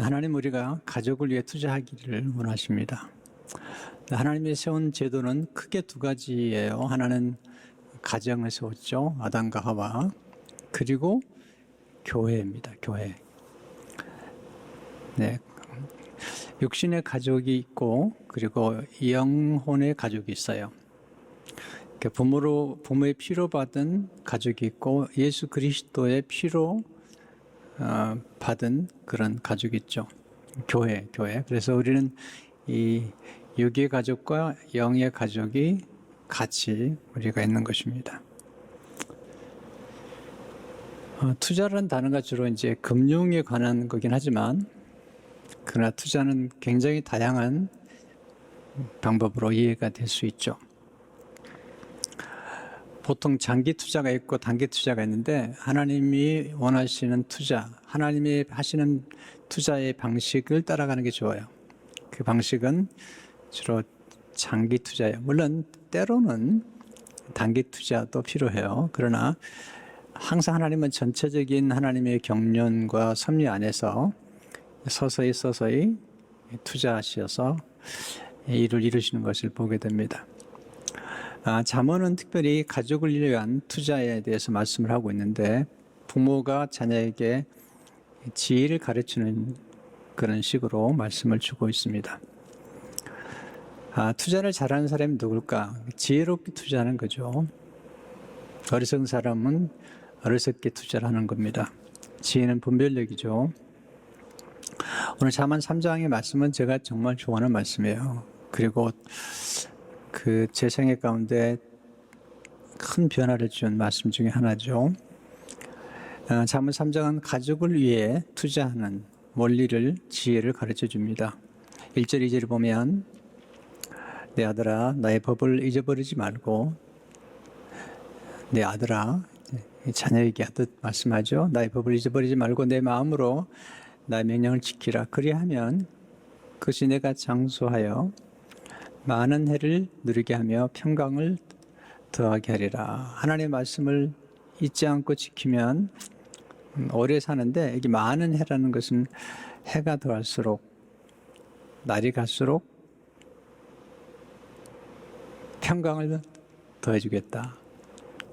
하나님 우리가 가족을 위해 투자하기를 원하십니다. 하나님이 세운 제도는 크게 두 가지예요. 하나는 가정을 세웠죠. 아담과 하와. 그리고 교회입니다. 교회. 네. 육신의 가족이 있고 그리고 영혼의 가족이 있어요. 부모의 피로 받은 가족이 있고 예수 그리스도의 피로 받은 그런 가족이 있죠. 교회. 그래서 우리는 이 육의 가족과 영의 가족이 같이 우리가 있는 것입니다. 투자라는 단어가 주로 이제 금융에 관한 거긴 하지만 그러나 투자는 굉장히 다양한 방법으로 이해가 될 수 있죠. 보통 장기 투자가 있고 단기 투자가 있는데 하나님이 원하시는 투자, 하나님이 하시는 투자의 방식을 따라가는 게 좋아요. 그 방식은 주로 장기 투자예요. 물론 때로는 단기 투자도 필요해요. 그러나 항상 하나님은 전체적인 하나님의 경륜과 섭리 안에서 서서히 투자하셔서 일을 이루시는 것을 보게 됩니다. 잠언은 특별히 가족을 위한 투자에 대해서 말씀을 하고 있는데 부모가 자녀에게 지혜를 가르치는 그런 식으로 말씀을 주고 있습니다. 투자를 잘하는 사람이 누굴까? 지혜롭게 투자하는 거죠. 어리석은 사람은 어리석게 투자를 하는 겁니다. 지혜는 분별력이죠. 오늘 잠언 3장의 말씀은 제가 정말 좋아하는 말씀이에요. 그리고 제 생애 가운데 큰 변화를 준 말씀 중에 하나죠. 잠언 3장은 가족을 위해 투자하는 원리를, 지혜를 가르쳐 줍니다. 1절, 2절을 보면 내 아들아 나의 법을 잊어버리지 말고, 내 아들아, 자녀에게 하듯 말씀하죠. 나의 법을 잊어버리지 말고 내 마음으로 나의 명령을 지키라. 그리하면 그것이 내가 장수하여 많은 해를 누리게 하며 평강을 더하게 하리라. 하나님의 말씀을 잊지 않고 지키면 오래 사는데, 이게 많은 해라는 것은 해가 더할수록, 날이 갈수록 평강을 더해주겠다.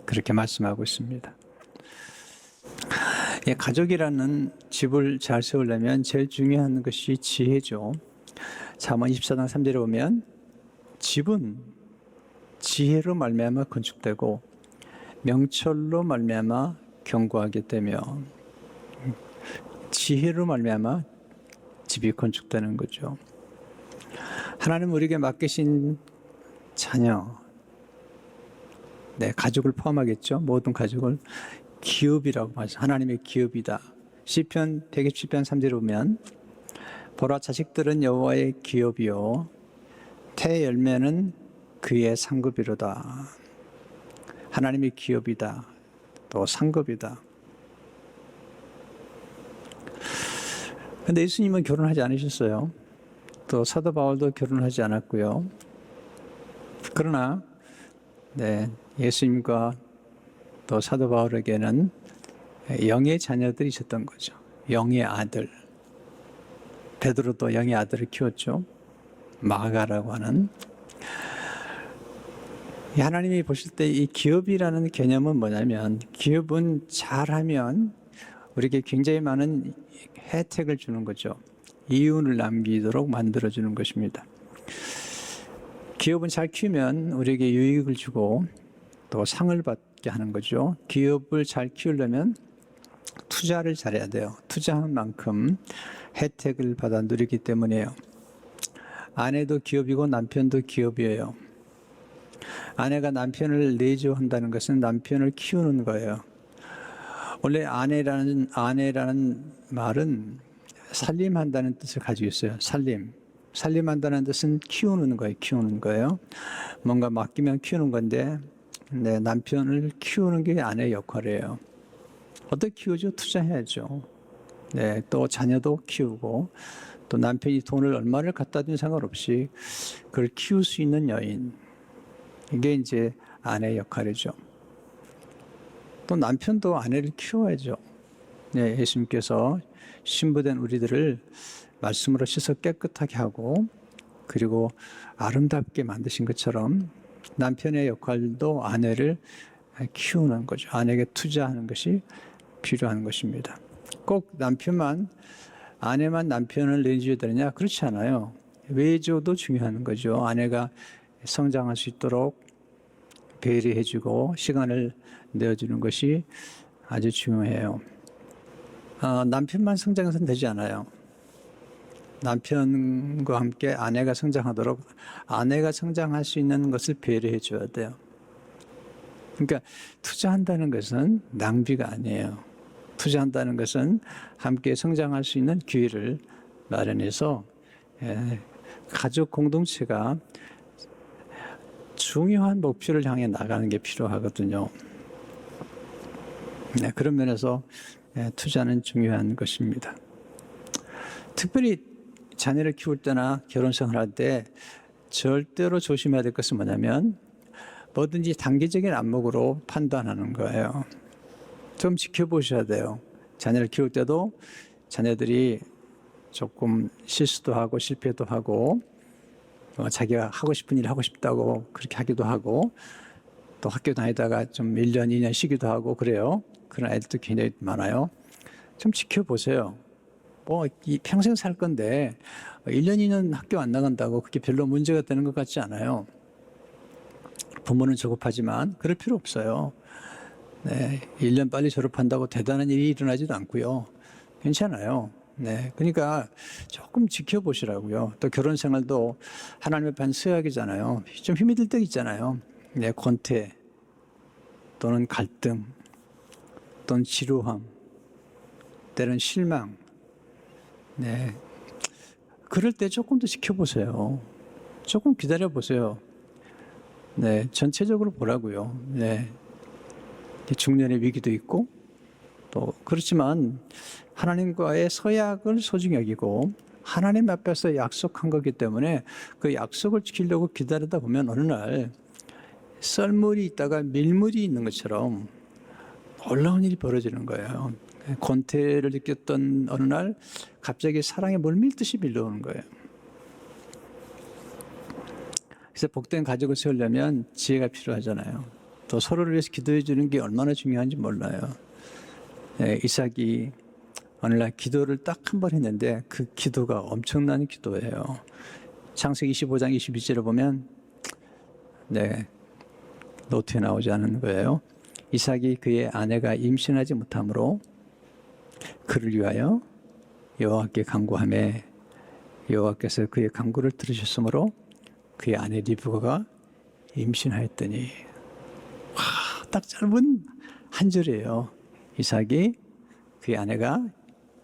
그렇게 말씀하고 있습니다. 가족이라는 집을 잘 세우려면 제일 중요한 것이 지혜죠. 잠언 24장 3절에 보면 집은 지혜로 말미암아 건축되고 명철로 말미암아 견고하게 되며, 지혜로 말미암아 집이 건축되는 거죠. 하나님 우리에게 맡기신 자녀, 가족을 포함하겠죠. 모든 가족을 기업이라고 말해서 하나님의 기업이다. 시편 127편 3절에 보면 보라 자식들은 여호와의 기업이요 태 열매는 그의 상급이로다. 하나님의 기업이다. 또 상급이다. 그런데 예수님은 결혼하지 않으셨어요. 또 사도 바울도 결혼하지 않았고요. 그러나 예수님과 또 사도 바울에게는 영의 자녀들이 있었던 거죠. 영의 아들. 베드로도 영의 아들을 키웠죠. 마가라고 하는. 하나님이 보실 때 이 기업이라는 개념은 뭐냐면, 기업은 잘하면 우리에게 굉장히 많은 혜택을 주는 거죠. 이윤을 남기도록 만들어주는 것입니다. 기업은 잘 키우면 우리에게 유익을 주고 또 상을 받게 하는 거죠. 기업을 잘 키우려면 투자를 잘해야 돼요. 투자한 만큼 혜택을 받아 누리기 때문이에요. 아내도 기업이고 남편도 기업이에요. 아내가 남편을 내조한다는 것은 남편을 키우는 거예요. 원래 아내라는 말은 살림한다는 뜻을 가지고 있어요. 살림한다는 뜻은 키우는 거예요. 뭔가 맡기면 키우는 건데, 남편을 키우는 게 아내의 역할이에요. 어떻게 키우죠? 투자해야죠. 또 자녀도 키우고, 또 남편이 돈을 얼마를 갖다 준 상관없이 그걸 키울 수 있는 여인. 이게 이제 아내의 역할이죠. 또 남편도 아내를 키워야죠. 네, 예수님께서 신부된 우리들을 말씀으로 씻어 깨끗하게 하고 그리고 아름답게 만드신 것처럼 남편의 역할도 아내를 키우는 거죠. 아내에게 투자하는 것이 필요한 것입니다. 꼭 아내만 남편을 내줘야 되느냐? 그렇지 않아요. 외조도 중요한 거죠. 아내가 성장할 수 있도록 배려해주고 시간을 내어주는 것이 아주 중요해요. 남편만 성장해서는 되지 않아요. 남편과 함께 아내가 성장하도록 아내가 성장할 수 있는 것을 배려해 줘야 돼요. 그러니까 투자한다는 것은 낭비가 아니에요. 투자한다는 것은 함께 성장할 수 있는 기회를 마련해서 가족 공동체가 중요한 목표를 향해 나가는 게 필요하거든요. 네, 그런 면에서 투자는 중요한 것입니다. 특별히 자녀를 키울 때나 결혼생활 할 때 절대로 조심해야 될 것은 뭐냐면 뭐든지 단기적인 안목으로 판단하는 거예요. 좀 지켜보셔야 돼요. 자녀를 키울 때도 자녀들이 조금 실수도 하고 실패도 하고 자기가 하고 싶은 일을 하고 싶다고 그렇게 하기도 하고 또 학교 다니다가 좀 1년, 2년 쉬기도 하고 그래요. 그런 애들도 굉장히 많아요. 좀 지켜보세요. 이 평생 살 건데 1년, 2년 학교 안 나간다고 그게 별로 문제가 되는 것 같지 않아요. 부모는 조급하지만 그럴 필요 없어요. 네, 1년 빨리 졸업한다고 대단한 일이 일어나지도 않고요. 괜찮아요. 네, 그러니까 조금 지켜보시라고요. 또 결혼 생활도 하나님의 반 서약이잖아요. 좀 힘이 들 때 있잖아요. 네, 권태 또는 갈등 또는 지루함 때는 실망. 네, 그럴 때 조금 더 지켜보세요. 조금 기다려보세요. 네, 전체적으로 보라고요. 네, 중년의 위기도 있고 또 그렇지만 하나님과의 서약을 소중히 여기고 하나님 앞에서 약속한 거기 때문에 그 약속을 지키려고 기다리다 보면 어느 날 썰물이 있다가 밀물이 있는 것처럼 놀라운 일이 벌어지는 거예요. 권태를 느꼈던 어느 날 갑자기 사랑에 물밀듯이 밀려오는 거예요. 그래서 복된 가족을 세우려면 지혜가 필요하잖아요. 또 서로를 위해서 기도해 주는 게 얼마나 중요한지 몰라요. 이삭이 어느 날 기도를 딱 한 번 했는데 그 기도가 엄청난 기도예요. 창세기 25장 22절을 보면 노트에 나오지 않은 거예요. 이삭이 그의 아내가 임신하지 못하므로 그를 위하여 여호와께 간구하매 여호와께서 그의 간구를 들으셨으므로 그의 아내 리브가가 임신하였더니 딱 짧은 한 절이에요. 이삭이 그의 아내가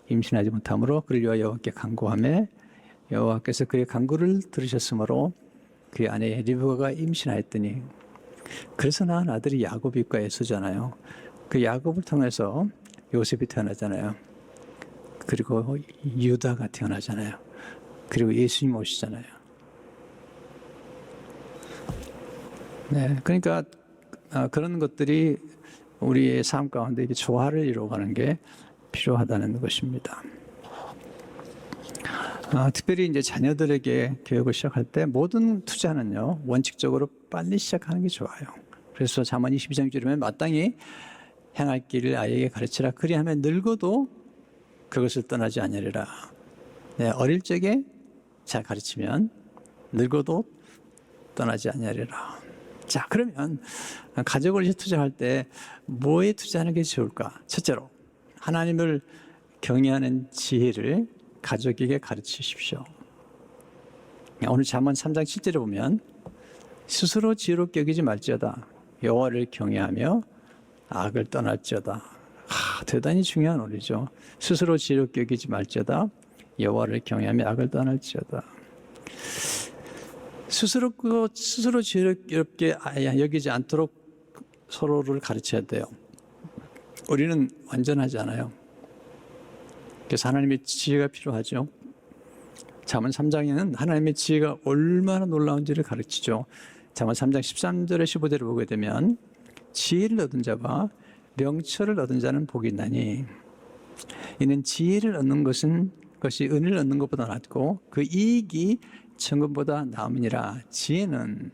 임신하지 못하므로 그를 위하여 여호와께 간구하매 여호와께서 그의 간구를 들으셨으므로 그의 아내 리브가가 임신하였더니 그래서 낳은 아들이 야곱이 있고 에서잖아요. 그 야곱을 통해서 요셉이 태어나잖아요. 그리고 유다가 태어나잖아요. 그리고 예수님 오시잖아요. 네, 그러니까 그런 것들이 우리의 삶 가운데 조화를 이루어가는 게 필요하다는 것입니다. 특별히 이제 자녀들에게 교육을 시작할 때 모든 투자는요 원칙적으로 빨리 시작하는 게 좋아요. 그래서 잠언 22장 6절에 보면 마땅히 행할 길을 아이에게 가르치라. 그리하면 늙어도 그것을 떠나지 아니하리라. 네, 어릴 적에 잘 가르치면 늙어도 떠나지 아니하리라. 자, 그러면 가족을 투자할 때 뭐에 투자하는 게 좋을까? 첫째로 하나님을 경외하는 지혜를 가족에게 가르치십시오. 오늘 잠언 3장 7절에 보면 스스로 지혜롭게 여기지 말지어다. 여호와를 경외하며 악을 떠날지어다. 대단히 중요한 오리죠. 스스로 지혜롭게 여기지 말지어다. 여호와를 경외하며 악을 떠날지어다. 스스로 지혜롭게 여기지 않도록 서로를 가르쳐야 돼요. 우리는 완전하지 않아요. 그래서 하나님의 지혜가 필요하죠. 잠언 3장에는 하나님의 지혜가 얼마나 놀라운지를 가르치죠. 잠언 3장 13절에 15절을 보게 되면 지혜를 얻은 자와 명철을 얻은 자는 복이 있나니 이는 지혜를 얻는 것이 은혜를 얻는 것보다 낫고 그 이익이 천금보다 나음이니라. 지혜는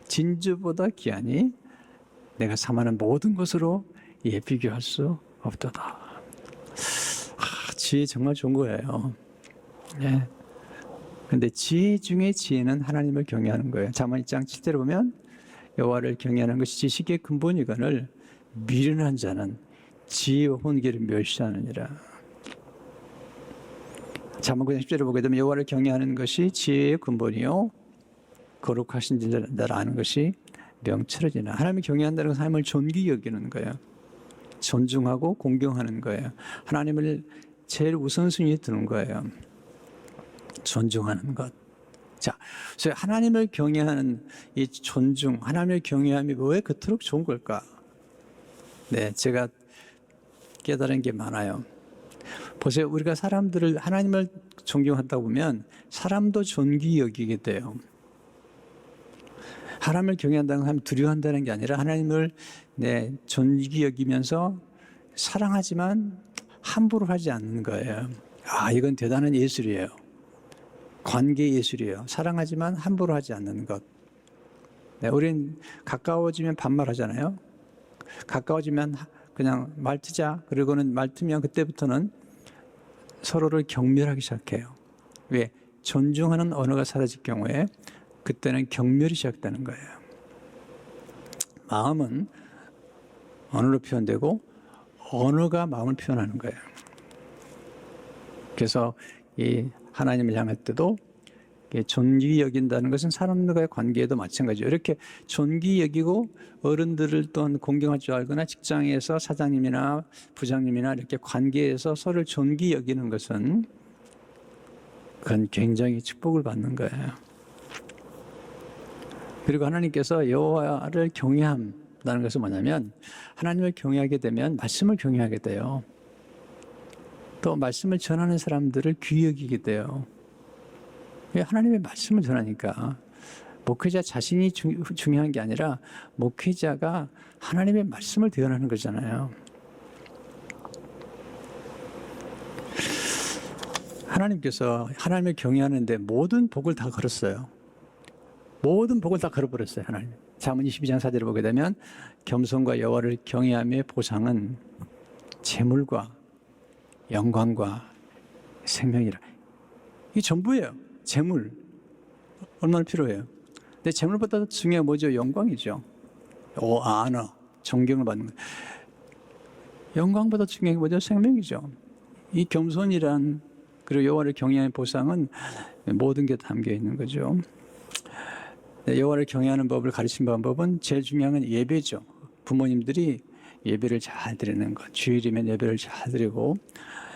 진주보다 귀하니 내가 삼하는 모든 것으로 비교할 수 없도다. 지혜 정말 좋은 거예요. 예. 근데 지혜 중에 지혜는 하나님을 경외하는 거예요. 잠언 1장 7절에 보면 여호와를 경외하는 것이 지식의 근본이거늘 미련한 자는 지혜와 훈계를 멸시하느니라. 잠언 9장 10절에 보게 되면 여호와를 경외하는 것이 지혜의 근본이요 거룩하신 자를 아는 것이 명철이나. 하나님을 경외한다는 것은 하나님을 존귀 여기는 거예요. 존중하고 공경하는 거예요. 하나님을 제일 우선순위에 두는 거예요. 존중하는 것. 자, 그래서 하나님을 경외하는 이 존중, 하나님을 경외함이 왜 그토록 좋은 걸까? 네, 제가 깨달은 게 많아요. 보세요, 우리가 사람들을 하나님을 존경하다 보면 사람도 존귀 여기게 돼요. 하나님을 경외한다는 건 하나님을 두려워한다는 게 아니라 하나님을 존귀 여기면서 사랑하지만 함부로 하지 않는 거예요. 이건 대단한 예술이에요. 관계 예술이에요. 사랑하지만 함부로 하지 않는 것. 우린 가까워지면 반말하잖아요. 가까워지면 그냥 말트자. 그리고는 말트면 그때부터는 서로를 경멸하기 시작해요. 왜? 존중하는 언어가 사라질 경우에 그때는 경멸이 시작되는 거예요. 마음은 언어로 표현되고 언어가 마음을 표현하는 거예요. 그래서 이 하나님을 향할 때도 존귀 여긴다는 것은 사람들과의 관계에도 마찬가지예요. 이렇게 존귀 여기고 어른들을 또한 공경할 줄 알거나 직장에서 사장님이나 부장님이나 이렇게 관계에서 서로를 존귀 여기는 것은 그건 굉장히 축복을 받는 거예요. 그리고 하나님께서 여호와를 경외한다는 것은 뭐냐면 하나님을 경외하게 되면 말씀을 경외하게 돼요. 또 말씀을 전하는 사람들을 귀히 여기게 돼요. 하나님의 말씀을 전하니까 목회자 자신이 중요한 게 아니라 목회자가 하나님의 말씀을 대언하는 거잖아요. 하나님께서 하나님을 경외하는데 모든 복을 다 걸었어요. 모든 복을 다 걸어버렸어요. 하나님. 잠언 22장 4절을 보게 되면 겸손과 여호와를 경외함의 보상은 재물과 영광과 생명이라. 이게 전부예요. 재물 얼마나 필요해요. 근데 재물보다 더 중요한 뭐죠? 영광이죠. 아너 존경을 받는 거. 영광보다 중요한 게 뭐죠? 생명이죠. 이 겸손이란 그리고 여호와를 경외하는 보상은 모든 게 담겨 있는 거죠. 여호와를 경외하는 법을 가르친 방법은 제일 중요한 건 예배죠. 부모님들이 예배를 잘 드리는 것. 주일이면 예배를 잘 드리고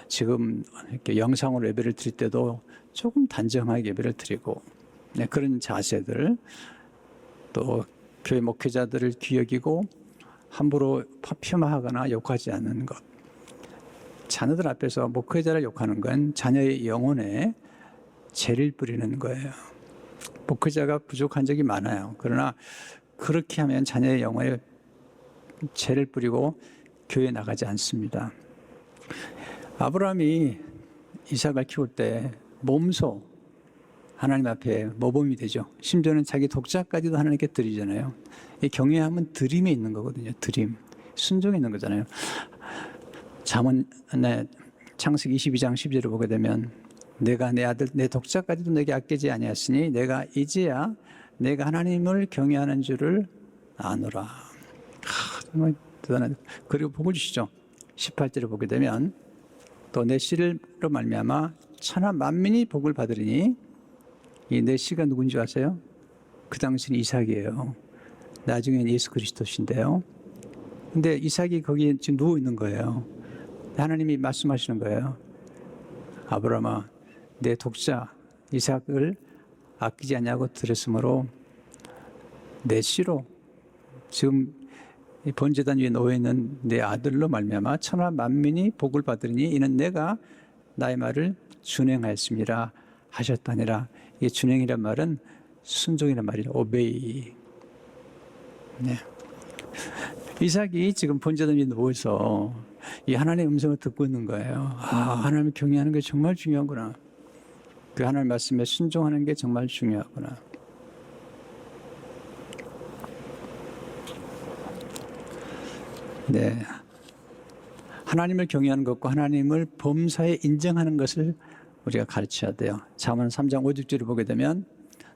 지금 이렇게 영상으로 예배를 드릴 때도 조금 단정하게 예배를 드리고 그런 자세들 또 교회 목회자들을 귀히 여기고 함부로 폄하하거나 욕하지 않는 것. 자녀들 앞에서 목회자를 욕하는 건 자녀의 영혼에 죄를 뿌리는 거예요. 목회자가 부족한 적이 많아요. 그러나 그렇게 하면 자녀의 영혼에 죄를 뿌리고 교회에 나가지 않습니다. 아브라함이 이삭을 키울 때 몸소 하나님 앞에 모범이 되죠. 심지어는 자기 독자까지도 하나님께 드리잖아요. 이 경외함은 드림에 있는 거거든요. 드림. 순종에 있는 거잖아요. 창세기 22장 12절을 보게 되면 내가 내 아들 내 독자까지도 내게 아끼지 아니하였으니 내가 이제야 내가 하나님을 경외하는 줄을 아노라. 정말 대단하다. 그리고 복을 주시죠. 18절을 보게 되면 또 내 씨로 말미암아 천하 만민이 복을 받으리니 이 내 씨가 누군지 아세요? 그 당시는 이삭이에요. 나중엔 예수 그리스도신데요. 근데 이삭이 거기에 지금 누워 있는 거예요. 하나님이 말씀하시는 거예요. 아브라함아, 내 독자 이삭을 아끼지 않냐고 들었으므로 내 씨로 지금 번제단 위에 놓여 있는 내 아들로 말미암아 천하 만민이 복을 받으리니 이는 내가 나의 말을 준행하였습니다 하셨다니라. 이 준행이란 말은 순종이란 말이에요. 오베이. 네. 이삭이 지금 번제단 위에 누워서 이 하나님의 음성을 듣고 있는 거예요. 하나님을 경외하는 게 정말 중요하구나. 그 하나님의 말씀에 순종하는 게 정말 중요하구나. 네, 하나님을 경외하는 것과 하나님을 범사에 인정하는 것을 우리가 가르쳐야 돼요. 잠언 3장 5절을 보게 되면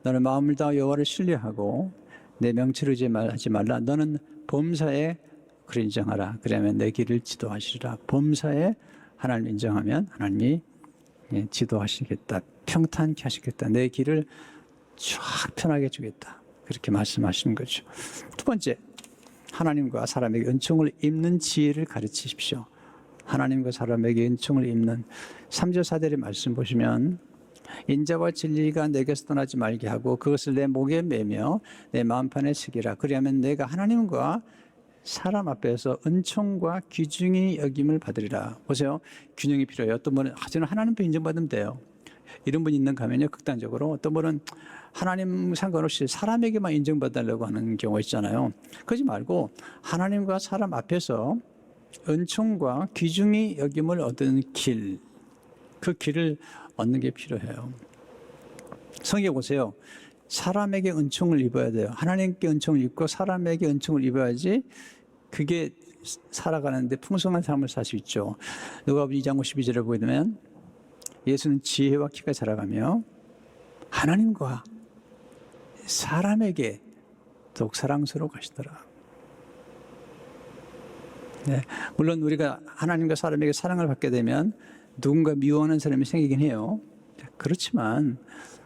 너는 마음을 다하여 여호와를 신뢰하고 내 명철을 의지하지 말라. 너는 범사에 그를 인정하라. 그러면 내 길을 지도하시리라. 범사에 하나님을 인정하면 하나님이 지도하시겠다. 평탄케 하시겠다. 내 길을 쫙 편하게 해주겠다. 그렇게 말씀하시는 거죠. 두 번째, 하나님과 사람에게 은총을 입는 지혜를 가르치십시오. 하나님과 사람에게 은총을 입는 3절 4절의 말씀 보시면 인자와 진리가 내게서 떠나지 말게 하고 그것을 내 목에 매며 내 마음판에 새기라. 그리하면 내가 하나님과 사람 앞에서 은총과 귀중히 여김을 받으리라. 보세요. 균형이 필요해요. 어떤 분은 저는 하나님께 인정받으면 돼요. 이런 분이 있는가 하면요, 극단적으로 어떤 분은 하나님 상관없이 사람에게만 인정받으려고 하는 경우가 있잖아요. 그러지 말고 하나님과 사람 앞에서 은총과 귀중히 여김을 얻는 길, 그 길을 얻는 게 필요해요. 성경에 보세요. 사람에게 은총을 입어야 돼요. 하나님께 은총을 입고 사람에게 은총을 입어야지 그게 살아가는데 풍성한 삶을 살 수 있죠. 누가복음 2장 52절을 보게 되면 예수는 지혜와 키가 자라가며 하나님과 사람에게 더욱 사랑스러워 가시더라. 네, 물론 우리가 하나님과 사람에게 사랑을 받게 되면 누군가 미워하는 사람이 생기긴 해요. 그렇지만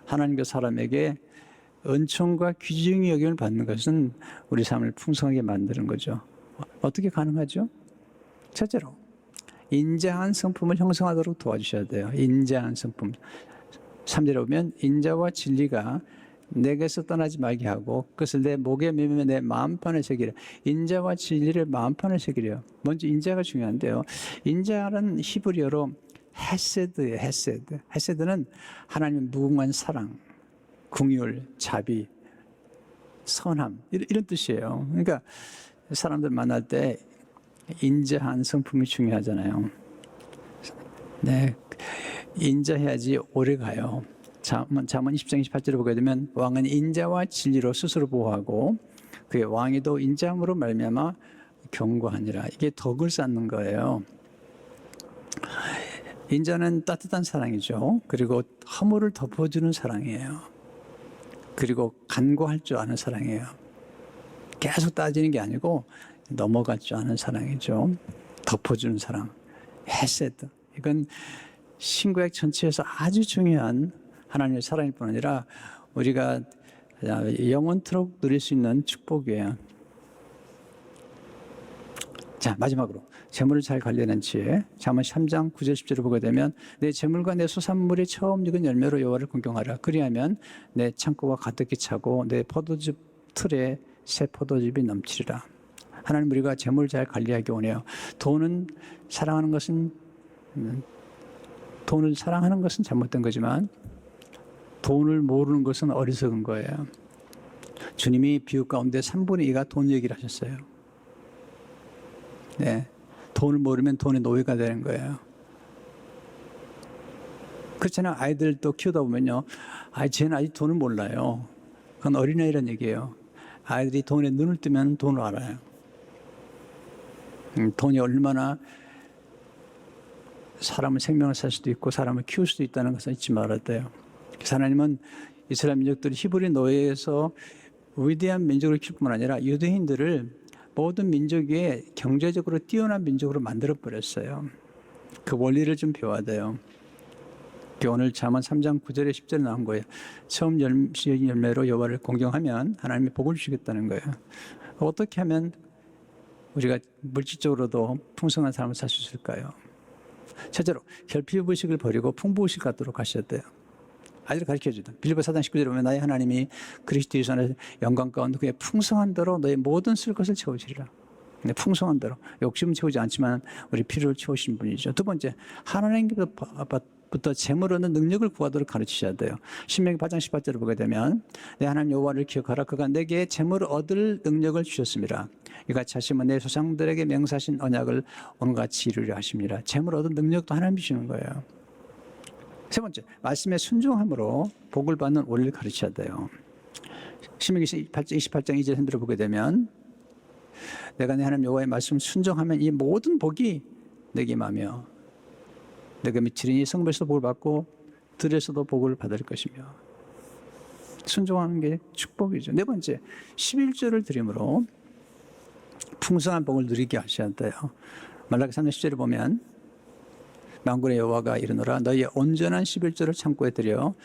하나님과 사람에게 은총과 귀중히 여김을 받는 것은 우리 삶을 풍성하게 만드는 거죠. 어떻게 가능하죠? 첫째로 인자한 성품을 형성하도록 도와주셔야 돼요. 인자한 성품. 3절에 보면 인자와 진리가 내게서 떠나지 말게 하고 그것을 내 목에 매며 내 마음판에 새기려. 인자와 진리를 마음판에 새기려. 먼저 인자가 중요한데요. 인자는 히브리어로 헤세드예요. 헤세드. 헤세드는 하나님의 무궁한 사랑, 긍휼, 자비, 선함 이런 뜻이에요. 그러니까 사람들 만날 때 인자한 성품이 중요하잖아요. 네, 인자해야지 오래 가요. 잠언 20장 28절을 보게 되면 왕은 인자와 진리로 스스로 보호하고 그의 왕위도 인자함으로 말미암아 경고하니라. 이게 덕을 쌓는 거예요. 인자는 따뜻한 사랑이죠. 그리고 허물을 덮어주는 사랑이에요. 그리고 간구할 줄 아는 사랑이에요. 계속 따지는 게 아니고 넘어갈 줄 아는 사랑이죠. 덮어주는 사랑. 헤세드. 이건 신구약 전체에서 아주 중요한 하나님의 사랑일 뿐 아니라 우리가 영원토록 누릴 수 있는 축복이에요. 자, 마지막으로 재물을 잘 관리하는 지혜. 잠언 3장 9절 10절을 보게 되면 내 재물과 내 수산물이 처음 익은 열매로 여호와를 공경하라. 그리하면 내 창고가 가득히 차고 내 포도즙 틀에 새 포도즙이 넘치리라. 하나님 우리가 재물을 잘 관리하기 원해요. 돈을 사랑하는 것은 잘못된 거지만 돈을 모르는 것은 어리석은 거예요. 주님이 비유 가운데 3분의 2가 돈 얘기를 하셨어요. 네, 돈을 모르면 돈의 노예가 되는 거예요. 그렇잖아요. 아이들도 키우다 보면요. 쟤는 아직 돈을 몰라요. 그건 어린아이란 얘기예요. 아이들이 돈에 눈을 뜨면 돈을 알아요. 돈이 얼마나 사람의 생명을 살 수도 있고 사람을 키울 수도 있다는 것을 잊지 말아야 돼요. 그래서 하나님은 이스라엘 민족들이 히브리 노예에서 위대한 민족으로 키울 뿐만 아니라 유대인들을 모든 민족에 경제적으로 뛰어난 민족으로 만들어버렸어요. 그 원리를 좀 배워야 돼요. 오늘 잠언 3장 9절에 10절에 나온 거예요. 처음 열매로 여호와를 공경하면 하나님이 복을 주시겠다는 거예요. 어떻게 하면 우리가 물질적으로도 풍성한 삶을 살 수 있을까요? 첫째로 결핍의식을 버리고 풍부의식 갖도록 하셔야 돼요. 아이들 가르쳐주다. 빌립보 4장 19절에 보면 나의 하나님이 그리스도 예수 안에서 영광 가운데 그의 풍성한 대로 너의 모든 쓸 것을 채우시리라. 풍성한 대로 욕심은 채우지 않지만 우리 필요를 채우신 분이죠. 두 번째, 하나님께부터 재물 얻는 능력을 구하도록 가르치셔야 돼요. 신명기 8장 18절을 보게 되면 내 하나님 여호와를 기억하라. 그가 내게 재물을 얻을 능력을 주셨습니다. 이같이 하시면 내 조상들에게 맹세하신 언약을 오늘 같이 이루려 하십니다. 재물 얻을 능력도 하나님 주시는 거예요. 세 번째, 말씀에 순종함으로 복을 받는 원리를 가르쳐야 돼요. 신명기 28장 2절 흔들어 보게 되면 내가 내 하나님 여호와의 말씀을 순종하면 이 모든 복이 내게 임하며 내가 미치리니 성읍에서도 복을 받고 들에서도 복을 받을 것이며. 순종하는 게 축복이죠. 네 번째, 11조를 드림으로 풍성한 복을 누리게 하셔야 돼요. 말라기 3장 10절을 보면 만군의 여호와가 이르노라 너희의 온전한 11조를 창고에 들여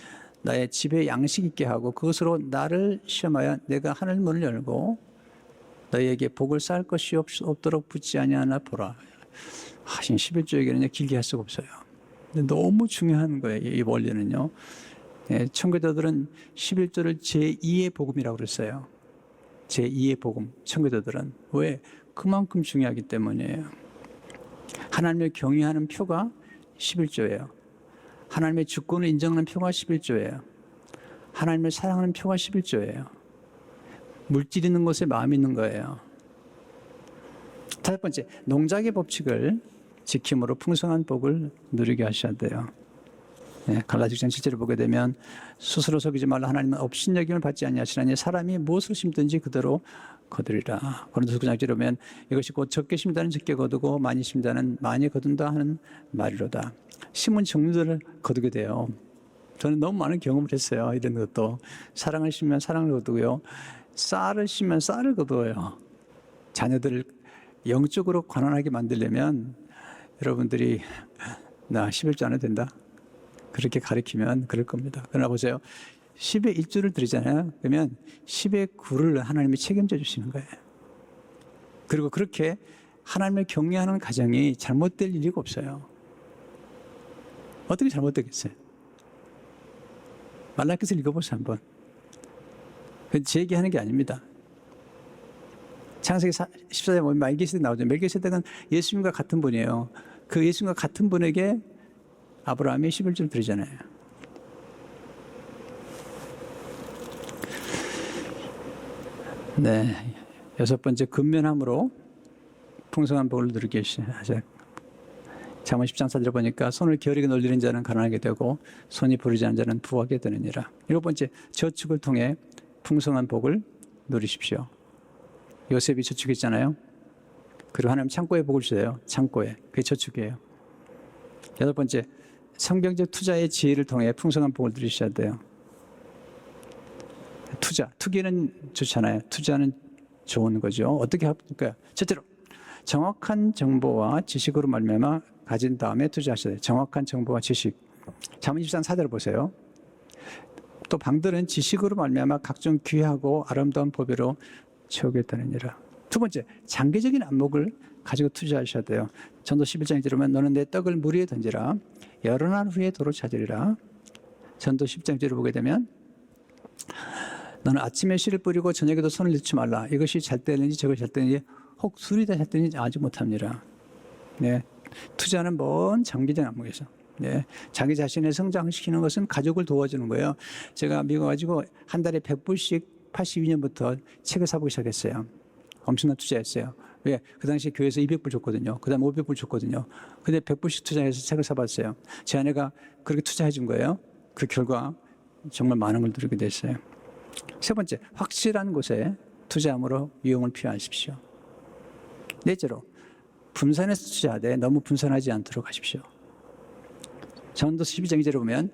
나의 집에 양식 있게 하고 그것으로 나를 시험하여 내가 하늘 문을 열고 너희에게 복을 쌓을 것이 없도록 붙지 아니하나 보라. 하신 11조에게는 길게 할 수가 없어요. 근데 너무 중요한 거예요. 이 원리는요. 청교도들은 11조를 제2의 복음이라고 그랬어요. 제2의 복음. 청교도들은. 왜? 그만큼 중요하기 때문이에요. 하나님을 경외하는 표가 11조예요. 하나님의 주권을 인정하는 표가 11조예요. 하나님을 사랑하는 표가 11조예요. 물질 있는 곳에 마음이 있는 거예요. 다섯 번째, 농작의 법칙을 지킴으로 풍성한 복을 누리게 하셔야 돼요. 갈라디아서 7절을 보게 되면 스스로 속이지 말라. 하나님은 업신여김을 받지 아니하시나니 사람이 무엇을 심든지 그대로 거두리라. 고린도서 9장 1절에 보면 이것이 곧 적게 심다는 적게 거두고 많이 심다는 많이 거둔다 하는 말이로다. 심은 종류들을 거두게 돼요. 저는 너무 많은 경험을 했어요. 이런 것도. 사랑을 심으면 사랑을 거두고요. 쌀을 심으면 쌀을 거두어요. 자녀들을 영적으로 가난하게 만들려면 여러분들이 나 11조 안 해도 된다. 그렇게 가르치면 그럴 겁니다. 그러나 보세요. 10의 1조를 드리잖아요. 그러면 10의 9를 하나님이 책임져 주시는 거예요. 그리고 그렇게 하나님을 경외하는 가정이 잘못될 일이 없어요. 어떻게 잘못되겠어요? 말라기서 읽어보세요 한번. 제 얘기하는 게 아닙니다. 창세기 14장에 보면 멜기세덱 나오죠. 멜기세덱은 예수님과 같은 분이에요. 그 예수님과 같은 분에게 아브라함이 11조를 드리잖아요. 네, 여섯 번째, 근면함으로 풍성한 복을 누리게 하셔요. 잠언 10장 4절에 보니까 손을 게으르게 놀리는 자는 가난하게 되고 손이 부르지 않는 자는 부하게 되느니라. 일곱 번째, 저축을 통해 풍성한 복을 누리십시오. 요셉이 저축했잖아요. 그리고 하나님 창고에 복을 주세요. 창고에. 그게 저축이에요. 여덟 번째, 성경적 투자의 지혜를 통해 풍성한 복을 누리셔야 돼요. 투기는 좋잖아요. 투자는 좋은 거죠. 어떻게 할까요? 첫째로 정확한 정보와 지식으로 말미암아 가진 다음에 투자하셔야 돼요. 정확한 정보와 지식. 잠언 24장 4절을 보세요. 또 방들은 지식으로 말미암아 각종 귀하고 아름다운 법으로 채우겠다느니라. 두 번째, 장기적인 안목을 가지고 투자하셔야 돼요. 전도 11장에 들으면 너는 내 떡을 물 위에 던지라. 여러 날 후에 도로 찾으리라. 전도 10장째를 보게 되면 너는 아침에 씨를 뿌리고 저녁에도 손을 넣지 말라. 이것이 잘 되는지 저것이 잘 되는지 혹 술이 다 잘 되는지 알지 못합니다. 네, 투자는 먼 장기적 안목에서 자기 자신을 성장시키는 것은 가족을 도와주는 거예요. 제가 미국 가지고 한 달에 100불씩 82년부터 책을 사보기 시작했어요. 엄청난 투자했어요. 왜? 그 당시 교회에서 200불 줬거든요. 그 다음에 500불 줬거든요. 근데 100불씩 투자해서 책을 사봤어요. 제 아내가 그렇게 투자해 준 거예요. 그 결과 정말 많은 걸 누리게 됐어요. 세 번째, 확실한 곳에 투자함으로 유용을 표현하십시오. 넷째로, 분산해서 투자하되 너무 분산하지 않도록 하십시오. 전도 12장 2절에 보면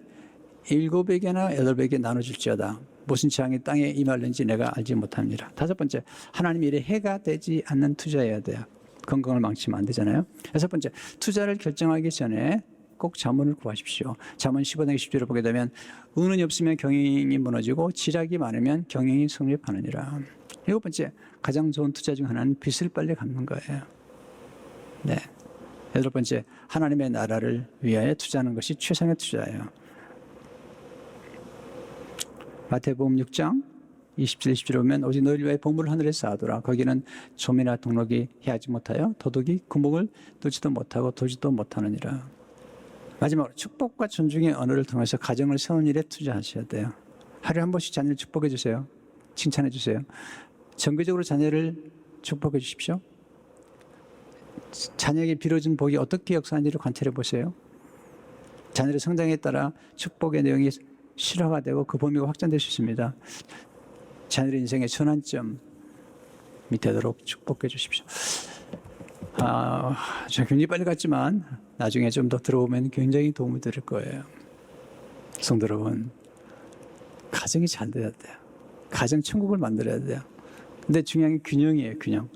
7에게나 8에게 나눠줄지어다. 무슨 재앙이 땅에 임하는지 내가 알지 못합니다. 다섯 번째, 하나님 일에 해가 되지 않는 투자해야 돼요. 건강을 망치면 안 되잖아요. 여섯 번째, 투자를 결정하기 전에 꼭 자문을 구하십시오. 잠언 15장 10절을 보게 되면 은은이 없으면 경영이 무너지고 지략이 많으면 경영이 성립하느니라. 일곱 번째, 가장 좋은 투자 중 하나는 빚을 빨리 갚는 거예요. 네. 여덟 번째, 하나님의 나라를 위하여 투자하는 것이 최상의 투자예요. 마태복음 6장 27, 27에 보면 오직 너희를 위하여 보물을 하늘에서 쌓아두라. 거기는 조미나 동록이 해하지 못하여 도둑이 구멍을 뚫지도 못하고 도지도 못하느니라. 마지막으로 축복과 존중의 언어를 통해서 가정을 세우는 일에 투자하셔야 돼요. 하루에 한 번씩 자녀를 축복해 주세요. 칭찬해 주세요. 정기적으로 자녀를 축복해 주십시오. 자녀에게 빌어준 복이 어떻게 역사하는지를 관찰해 보세요. 자녀의 성장에 따라 축복의 내용이 실화가 되고 그 범위가 확장될 수 있습니다. 자녀의 인생의 전환점이 되도록 축복해 주십시오. 저 굉장히 빨리 갔지만 나중에 좀 더 들어오면 굉장히 도움이 될 거예요. 성도 여러분, 가정이 잘 돼야 돼요. 가정 천국을 만들어야 돼요. 근데 중요한 게 균형이에요. 균형.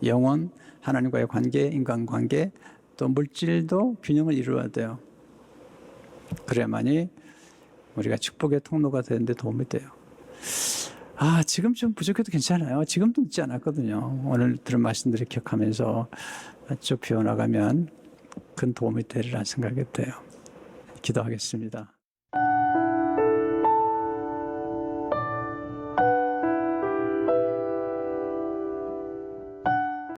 영혼, 하나님과의 관계, 인간관계, 또 물질도 균형을 이루어야 돼요. 그래야만이 우리가 축복의 통로가 되는데 도움이 돼요. 지금 좀 부족해도 괜찮아요. 지금도 늦지 않았거든요. 오늘 들은 말씀들을 기억하면서 쭉 배워나가면 큰 도움이 되리라 생각이 돼요. 기도하겠습니다.